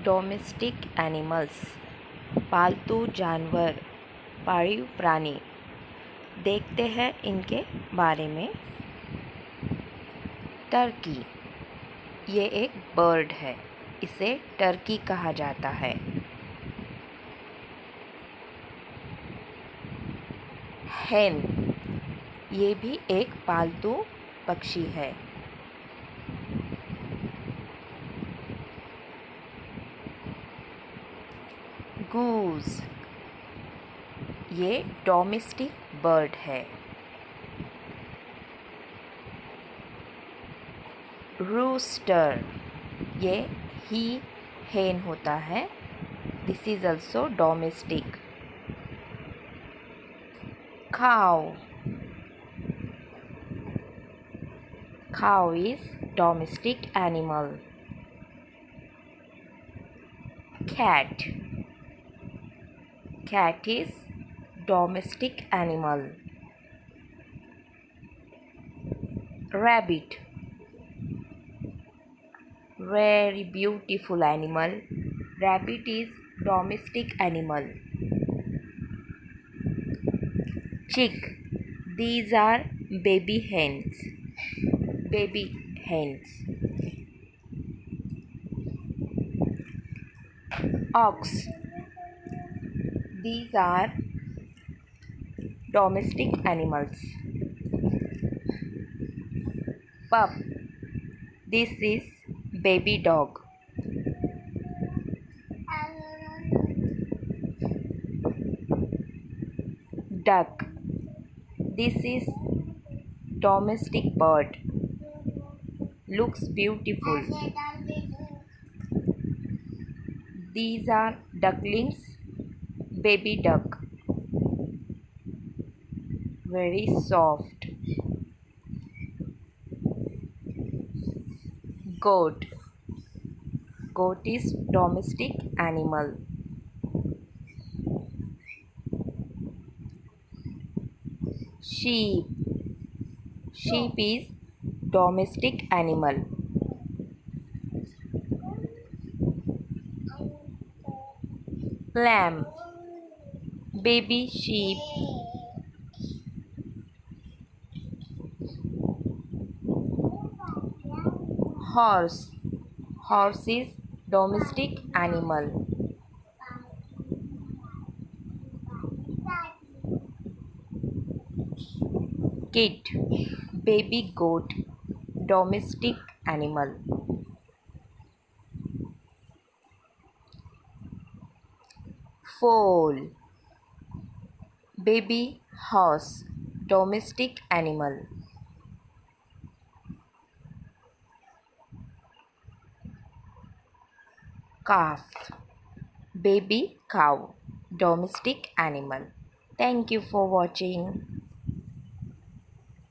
Domestic animals, पालतू जानवर, पाळीव प्राणी। देखते हैं इनके बारे में। टर्की, ये एक बर्ड है, इसे टर्की कहा जाता है। हेन, ये भी एक पालतू पक्षी है। गूस, ये डोमेस्टिक बर्ड है। रूस्टर, ये ही हेन होता है। This is also domestic. Cow, cow is domestic animal. Cat, cat is domestic animal. Rabbit, very beautiful animal. Rabbit is domestic animal. Chick, these are baby hens. Baby hens. Ox, these are domestic animals. Pup, this is baby dog. Duck, this is domestic bird. Looks beautiful. These are ducklings, baby duck. Very soft. Goat, goat is domestic animal. Sheep, sheep is domestic animal. Lamb, baby sheep. Horse, horse is domestic animal. Kid, baby goat, domestic animal. Foal, baby horse, domestic animal. Calf, baby cow, domestic animal. Thank you for watching.